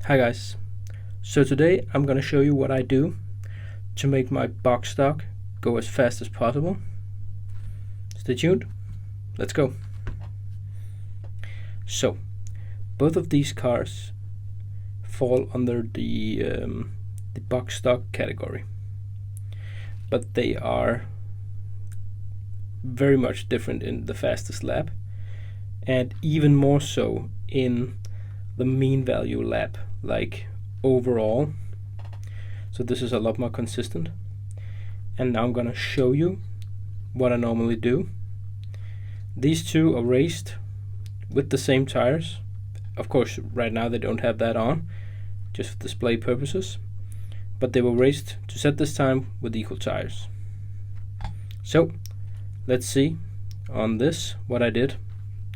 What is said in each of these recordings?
Hi guys, so today I'm going to show you what I do to make my box stock go as fast as possible. Stay tuned, let's go. So both of these cars fall under the box stock category, but they are very much different in the fastest lap and even more so in the mean value lap, like overall. So this is a lot more consistent, and now I'm gonna show you what I normally do. These two are raced with the same tires. Of course right now they don't have that on, just for display purposes, but they were raced to set this time with equal tires. So let's see on this what I did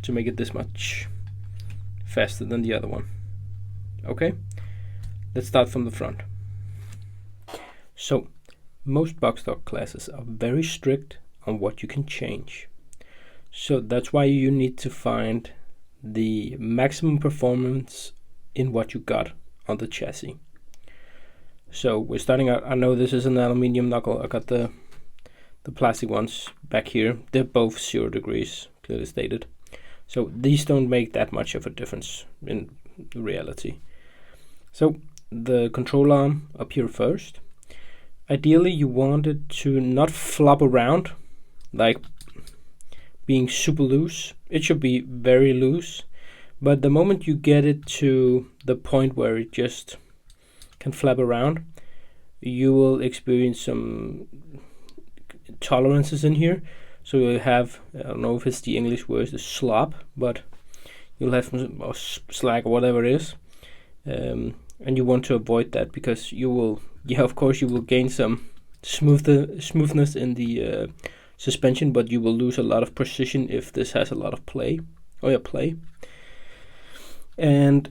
to make it this much faster than the other one. Okay, let's start from the front. So most box stock classes are very strict on what you can change, so that's why you need to find the maximum performance in what you got on the chassis. So we're starting out. I know this is an aluminium knuckle. I got the plastic ones back here. They're both 0 degrees, clearly stated. So these don't make that much of a difference in reality. So the control arm up here first. Ideally you want it to not flop around, like being super loose. It should be very loose, but the moment you get it to the point where it just can flap around, you will experience some tolerances in here. So you'll have, I don't know if it's the English word, the slop, but you'll have some slack or whatever it is. And you want to avoid that, because you will, of course you will gain some smoothness in the suspension, but you will lose a lot of precision if this has a lot of play. And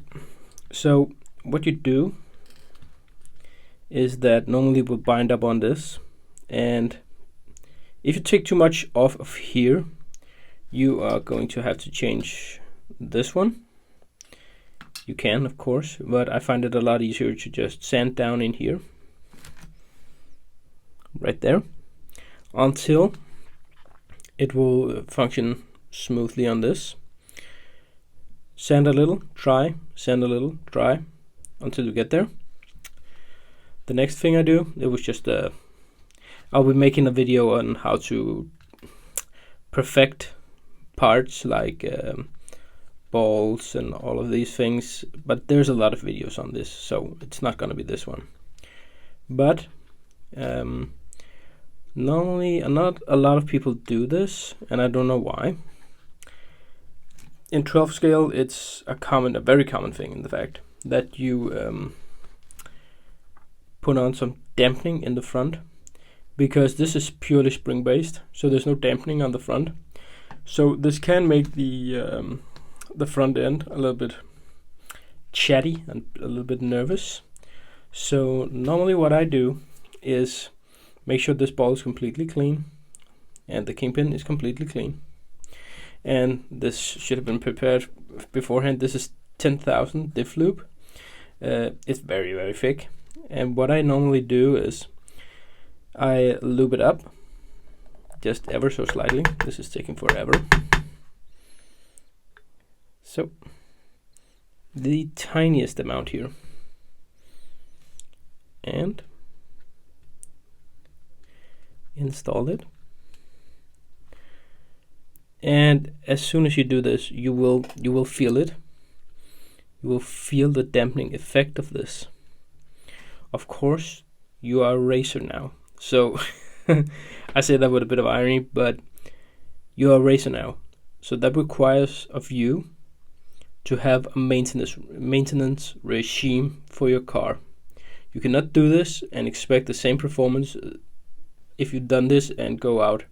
so what you do is that normally we'll bind up on this, and if you take too much off of here, you are going to have to change this one. You can, of course, but I find it a lot easier to just sand down in here, right there, until it will function smoothly on this. Sand a little, dry, sand a little, dry, until you get there. The next thing I do, it was just I'll be making a video on how to perfect parts like balls and all of these things, but there's a lot of videos on this, so it's not going to be this one. But normally not a lot of people do this, and I don't know why. In 12 scale it's a very common thing, in the fact that you put on some dampening in the front, because this is purely spring based, so there's no dampening on the front. So this can make the front end a little bit chatty and a little bit nervous. So normally what I do is make sure this ball is completely clean and the kingpin is completely clean. And this should have been prepared beforehand. This is 10,000 diff lube. It's very, very thick. And what I normally do is I lube it up just ever so slightly. This is taking forever. So the tiniest amount here, and install it. And as soon as you do this, you will feel it. You will feel the dampening effect of this. Of course, you are a racer now, so I say that with a bit of irony, but you are a racer now, so that requires of you to have a maintenance regime for your car. You cannot do this and expect the same performance if you've done this and go out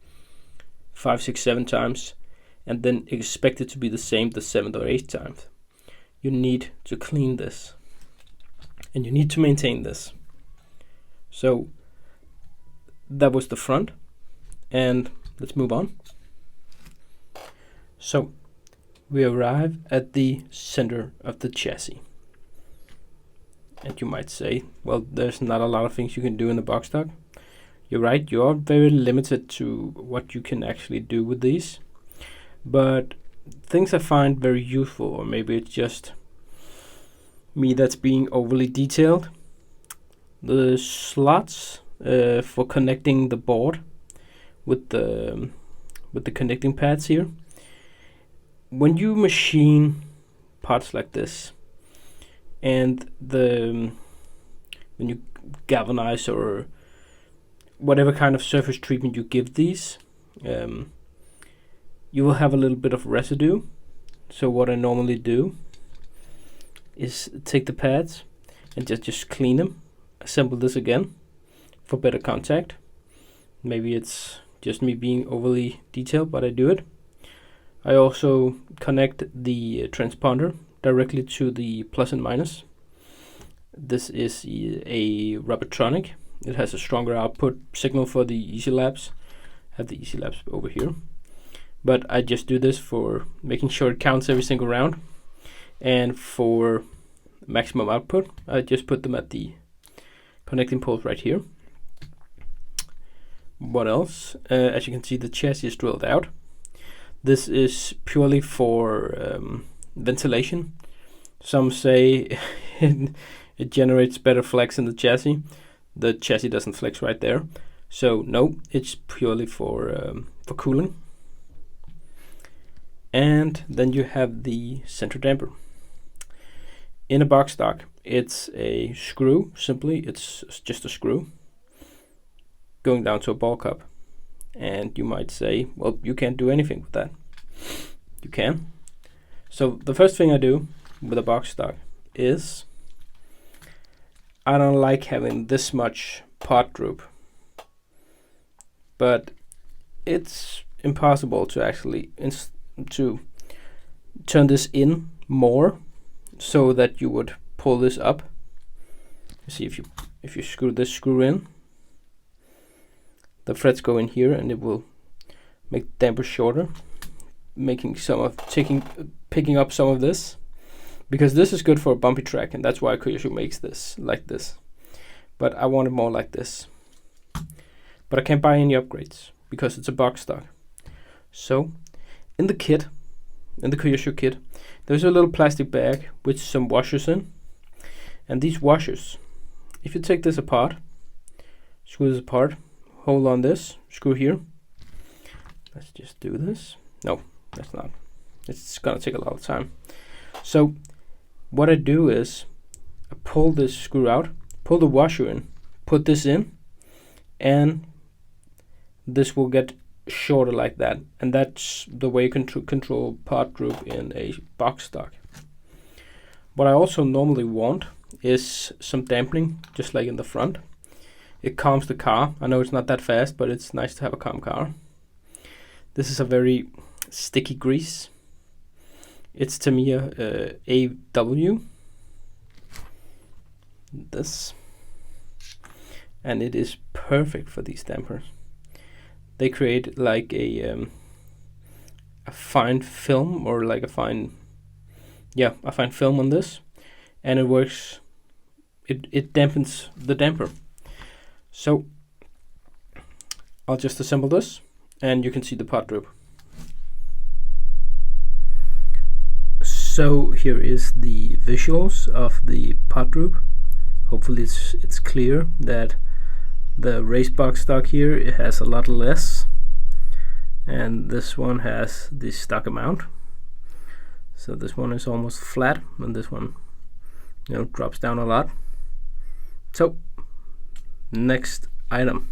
5, 6, 7 times and then expect it to be the same the 7th or 8th time. You need to clean this and you need to maintain this. So that was the front, and let's move on. So we arrive at the center of the chassis. And you might say, well, there's not a lot of things you can do in the box stock. You're right, you are very limited to what you can actually do with these. But things I find very useful, or maybe it's just me that's being overly detailed, the slots for connecting the board with the connecting pads here. When you machine parts like this, and when you galvanize or whatever kind of surface treatment you give these, you will have a little bit of residue. So what I normally do is take the pads and just clean them, assemble this again for better contact. Maybe it's just me being overly detailed, but I do it. I also connect the transponder directly to the plus and minus. This is a Rubbertronic. It has a stronger output signal for the Easy Labs. I have the Easy Labs over here. But I just do this for making sure it counts every single round. And for maximum output, I just put them at the connecting poles right here. What else? As you can see, the chassis is drilled out. This is purely for ventilation. Some say it generates better flex in the chassis. The chassis doesn't flex right there. So no, it's purely for cooling. And then you have the center damper. In a box stock, it's a screw, simply. It's just a screw going down to a ball cup. And you might say, well, you can't do anything with that. You can. So the first thing I do with a box stock is I don't like having this much part droop. But it's impossible to actually to turn this in more so that you would pull this up. You see, if you screw this screw in, the threads go in here and it will make the damper shorter, picking up some of this, because this is good for a bumpy track, and that's why Kyosho makes this like this. But I want it more like this. But I can't buy any upgrades because it's a box stock. So in the kit, in the Kyosho kit, there's a little plastic bag with some washers in. And these washers, if you take this apart, screw this apart, hold on this, screw here. Let's just do this. No, that's not. It's gonna take a lot of time. So what I do is I pull this screw out, pull the washer in, put this in, and this will get shorter like that. And that's the way you can control part droop in a box stock. What I also normally want is some dampening, just like in the front. It calms the car. I know it's not that fast, but it's nice to have a calm car. This is a very sticky grease. It's Tamiya AW. This. And it is perfect for these dampers. They create like a fine film, or like a fine film on this, and it works. It dampens the damper. So I'll just assemble this, and you can see the part droop. So here is the visuals of the part droop. Hopefully it's clear that the race box stock here, it has a lot less, and this one has the stock amount. So this one is almost flat, and this one, drops down a lot. So next item.